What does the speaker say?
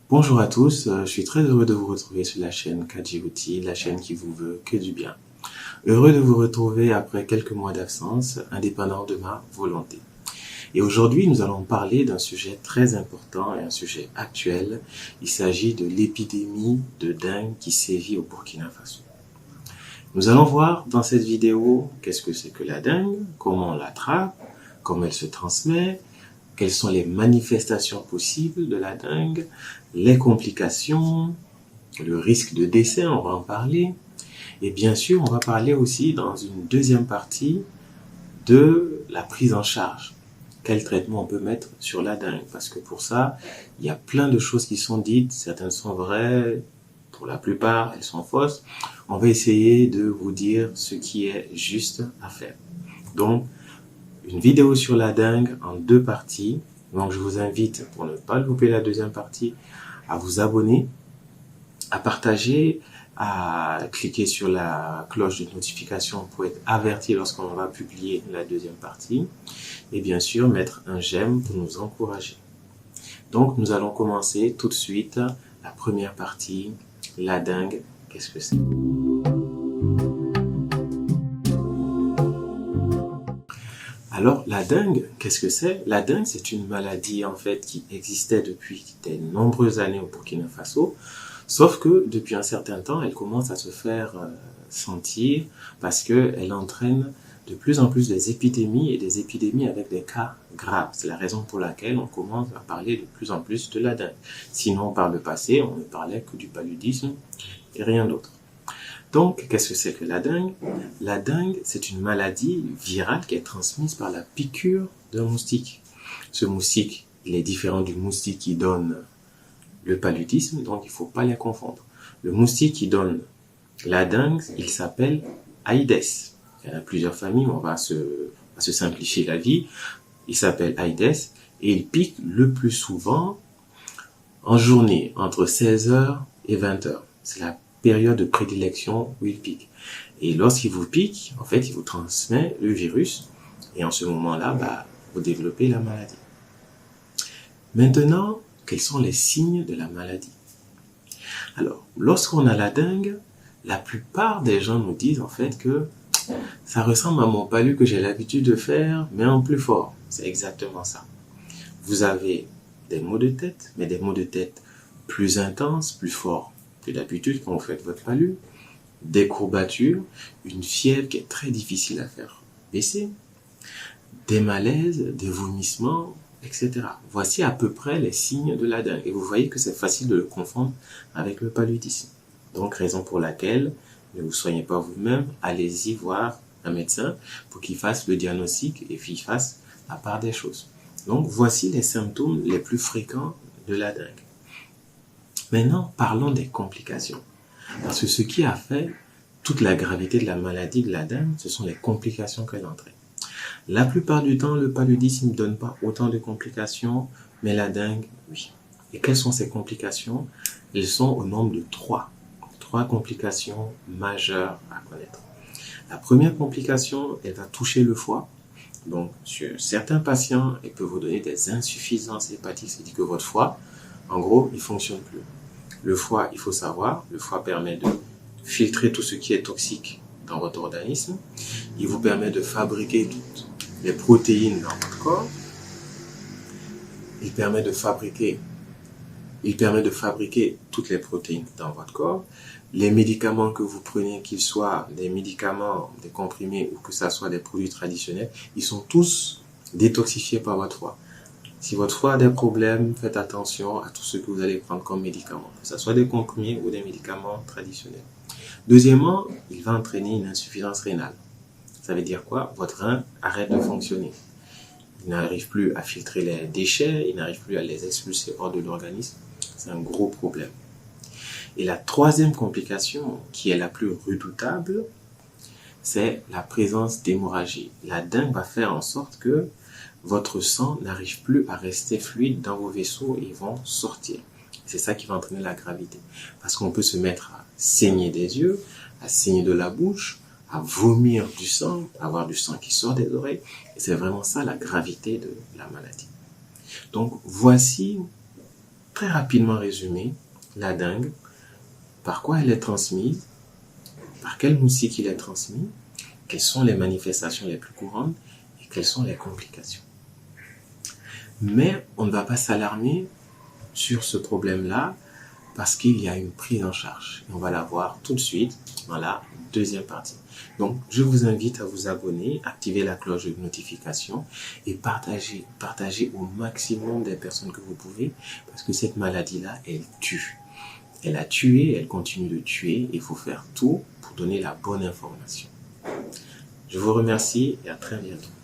Bonjour à tous, je suis très heureux de vous retrouver sur la chaîne KGOT, la chaîne qui vous veut que du bien. Heureux de vous retrouver après quelques mois d'absence, indépendant de ma volonté. Et aujourd'hui, nous allons parler d'un sujet très important et un sujet actuel. Il s'agit de l'épidémie de dengue qui sévit au Burkina Faso. Nous allons voir dans cette vidéo qu'est-ce que c'est que la dengue, comment on l'attrape, comment elle se transmet, quelles sont les manifestations possibles de la dengue, les complications, le risque de décès, on va en parler. Et bien sûr, on va parler aussi dans une deuxième partie de la prise en charge. Quel traitement on peut mettre sur la dengue? Parce que pour ça, il y a plein de choses qui sont dites, certaines sont vraies, pour la plupart, elles sont fausses. On va essayer de vous dire ce qui est juste à faire. Donc, une vidéo sur la dengue en deux parties. Donc, je vous invite, pour ne pas louper la deuxième partie, à vous abonner, à partager, à cliquer sur la cloche de notification pour être averti lorsqu'on va publier la deuxième partie. Et bien sûr, mettre un j'aime pour nous encourager. Donc, nous allons commencer tout de suite la première partie, la dengue. Qu'est-ce que c'est? Alors, la dengue, qu'est-ce que c'est? La dengue, c'est une maladie en fait qui existait depuis de nombreuses années au Burkina Faso, sauf que depuis un certain temps, elle commence à se faire sentir parce qu'elle entraîne de plus en plus des épidémies et des épidémies avec des cas graves. C'est la raison pour laquelle on commence à parler de plus en plus de la dengue. Sinon, par le passé, on ne parlait que du paludisme et rien d'autre. Donc, qu'est-ce que c'est que la dengue? La dengue, c'est une maladie virale qui est transmise par la piqûre d'un moustique. Ce moustique, il est différent du moustique qui donne le paludisme, donc il ne faut pas les confondre. Le moustique qui donne la dengue, il s'appelle Aïdes. Il y en a plusieurs familles, on va se simplifier la vie. Il s'appelle Aïdes et il pique le plus souvent en journée, entre 16h et 20h. C'est la période de prédilection où il pique. Et lorsqu'il vous pique, en fait, il vous transmet le virus. Et en ce moment-là, vous développez la maladie. Maintenant, quels sont les signes de la maladie? Alors, lorsqu'on a la dengue, la plupart des gens nous disent en fait que ça ressemble à mon palu que j'ai l'habitude de faire, mais en plus fort. C'est exactement ça. Vous avez des maux de tête, mais des maux de tête plus intenses, plus forts que d'habitude quand vous faites votre palu, des courbatures, une fièvre qui est très difficile à faire baisser, des malaises, des vomissements, etc. Voici à peu près les signes de la dengue. Et vous voyez que c'est facile de le confondre avec le paludisme. Donc, raison pour laquelle ne vous soignez pas vous-même, allez-y voir un médecin pour qu'il fasse le diagnostic et qu'il fasse la part des choses. Donc, voici les symptômes les plus fréquents de la dengue. Maintenant, parlons des complications. Parce que ce qui a fait toute la gravité de la maladie de la dengue, ce sont les complications qu'elle entraîne. La plupart du temps, le paludisme ne donne pas autant de complications, mais la dengue, oui. Et quelles sont ces complications? Elles sont au nombre de trois. Trois complications majeures à connaître. La première complication, elle va toucher le foie. Donc, sur certains patients, elle peut vous donner des insuffisances hépatiques, c'est-à-dire que votre foie, en gros, il ne fonctionne plus. Le foie, il faut savoir, le foie permet de filtrer tout ce qui est toxique dans votre organisme. Il vous permet de fabriquer toutes les protéines dans votre corps. Il permet de fabriquer toutes les protéines dans votre corps. Les médicaments que vous prenez, qu'ils soient des médicaments, des comprimés ou que ce soit des produits traditionnels, ils sont tous détoxifiés par votre foie. Si votre foie a des problèmes, faites attention à tout ce que vous allez prendre comme médicaments, que ce soit des comprimés ou des médicaments traditionnels. Deuxièmement, il va entraîner une insuffisance rénale. Ça veut dire quoi? Votre rein arrête de fonctionner. Il n'arrive plus à filtrer les déchets, il n'arrive plus à les expulser hors de l'organisme. C'est un gros problème. Et la troisième complication, qui est la plus redoutable, c'est la présence d'hémorragie. La dengue va faire en sorte que votre sang n'arrive plus à rester fluide dans vos vaisseaux et ils vont sortir. C'est ça qui va entraîner la gravité. Parce qu'on peut se mettre à saigner des yeux, à saigner de la bouche, à vomir du sang, à avoir du sang qui sort des oreilles. Et c'est vraiment ça la gravité de la maladie. Donc voici très rapidement résumer la dengue, par quoi elle est transmise, par quel moustique il est transmis, quelles sont les manifestations les plus courantes et quelles sont les complications. Mais on ne va pas s'alarmer sur ce problème-là parce qu'il y a une prise en charge. On va la voir tout de suite dans la deuxième partie. Donc, je vous invite à vous abonner, activer la cloche de notification et partager au maximum des personnes que vous pouvez parce que cette maladie-là, elle tue. Elle a tué, elle continue de tuer. Il faut faire tout pour donner la bonne information. Je vous remercie et à très bientôt.